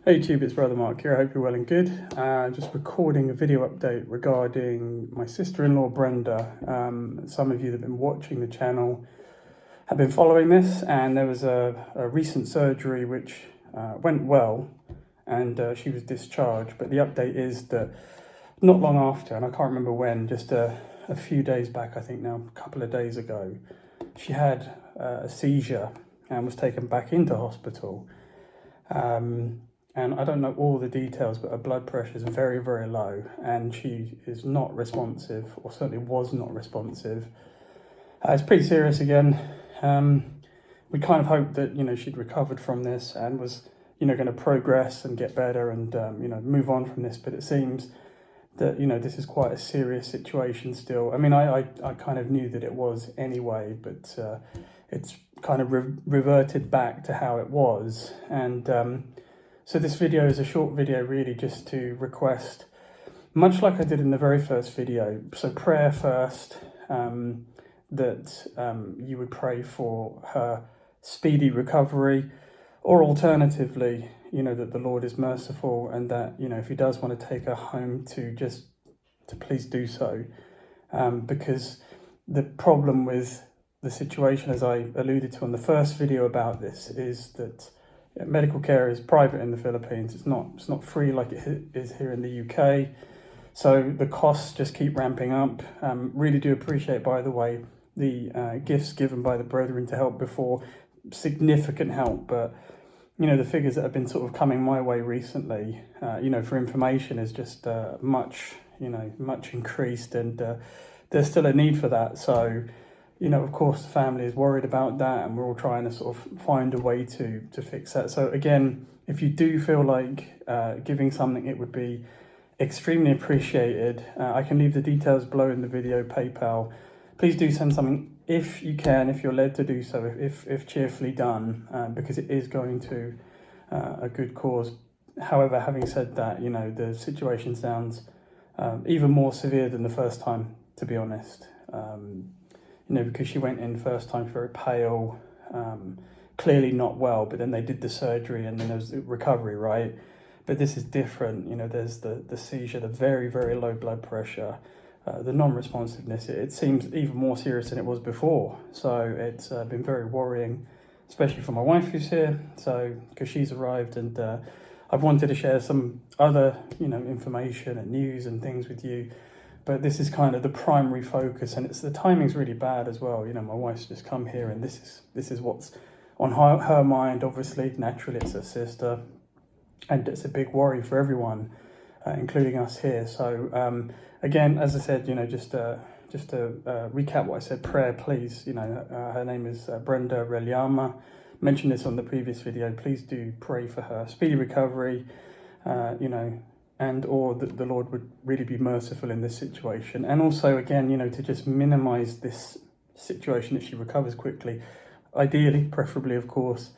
Hey YouTube, it's Brother Mark here. I hope you're well and good. Just recording a video update regarding my sister-in-law Brenda. Some of you that have been watching the channel have been following this, and there was a recent surgery which went well, and she was discharged. But the update is that not long after, and I can't remember when, just a few days back, I think now, a couple of days ago, she had a seizure and was taken back into hospital. And I don't know all the details, but her blood pressure is very, very low, and she is not responsive, or certainly was not responsive. It's pretty serious again. We kind of hoped that, she'd recovered from this and was, going to progress and get better and, move on from this. But it seems that, this is quite a serious situation still. I mean, I kind of knew that it was anyway, but it's kind of reverted back to how it was. And so this video is a short video really just to request, much like I did in the very first video, so prayer first, that you would pray for her speedy recovery, or alternatively, that the Lord is merciful and that, if he does want to take her home to please do so. Because the problem with the situation, as I alluded to on the first video about this, is that medical care is private in the Philippines. It's not free like it is here in the UK. So the costs just keep ramping up. Really do appreciate, by the way, the gifts given by the brethren to help before. Significant help, but the figures that have been sort of coming my way recently, for information is just much increased, and there's still a need for that. So of course, the family is worried about that, and we're all trying to sort of find a way to fix that. So again, if you do feel like giving something, it would be extremely appreciated. I can leave the details below in the video, PayPal. Please do send something if you can, if you're led to do so, if cheerfully done, because it is going to a good cause. However, having said that, the situation sounds even more severe than the first time, to be honest. Because she went in first time very pale, clearly not well, but then they did the surgery and then there was the recovery, right? But this is different. There's the seizure, the very, very low blood pressure, the non-responsiveness. It seems even more serious than it was before. So it's been very worrying, especially for my wife who's here. So because she's arrived, and I've wanted to share some other, information and news and things with you. But this is kind of the primary focus, and the timing's really bad as well. My wife's just come here, and this is what's on her mind. Obviously, naturally, it's her sister, and it's a big worry for everyone, including us here. So again, as I said, just to recap what I said, prayer, please. Her name is Brenda Relyama. Mentioned this on the previous video. Please do pray for her speedy recovery. And or that the Lord would really be merciful in this situation. And also, again, to just minimize this situation, that she recovers quickly, ideally, preferably, of course,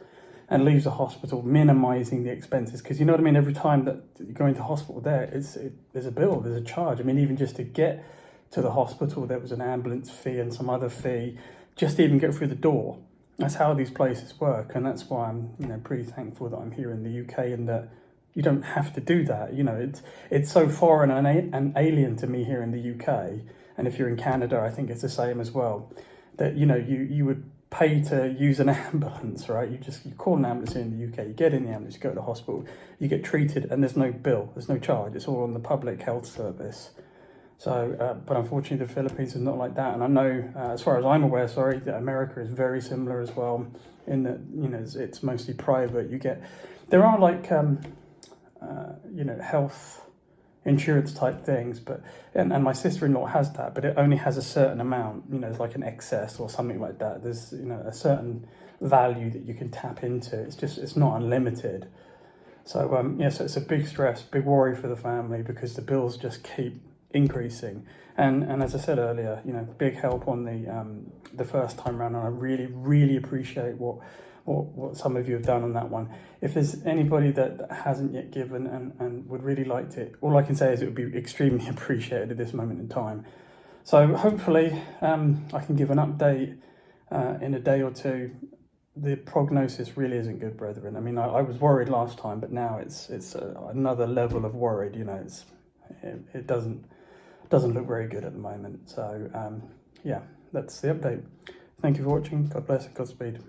and leaves the hospital, minimizing the expenses. Because you know what I mean, every time that you go into hospital there's a bill, there's a charge. I mean, even just to get to the hospital, there was an ambulance fee and some other fee, just to even get through the door. That's how these places work. And that's why I'm, pretty thankful that I'm here in the UK, and that you don't have to do that. It's so foreign and alien to me here in the UK. And if you're in Canada, I think it's the same as well. That, you would pay to use an ambulance, right? You call an ambulance here in the UK, you get in the ambulance, you go to the hospital, you get treated, and there's no bill, there's no charge. It's all on the public health service. So, but unfortunately, the Philippines is not like that. And I know, as far as I'm aware, that America is very similar as well, in that, it's mostly private. There are like, health insurance type things, but and my sister-in-law has that, but it only has a certain amount. It's like an excess or something like that. There's a certain value that you can tap into. It's not unlimited. So so it's a big stress, big worry for the family, because the bills just keep increasing. And as I said earlier, big help on the first time around, and I really, really appreciate what some of you have done on that one. If there's anybody that hasn't yet given and would really like to, all I can say is it would be extremely appreciated at this moment in time. So hopefully I can give an update in a day or two the prognosis really isn't good, brethren. I mean, I was worried last time, but now it's another level of worried. You know, it doesn't look very good at the moment. So yeah, that's the update. Thank you for watching. God bless and Godspeed.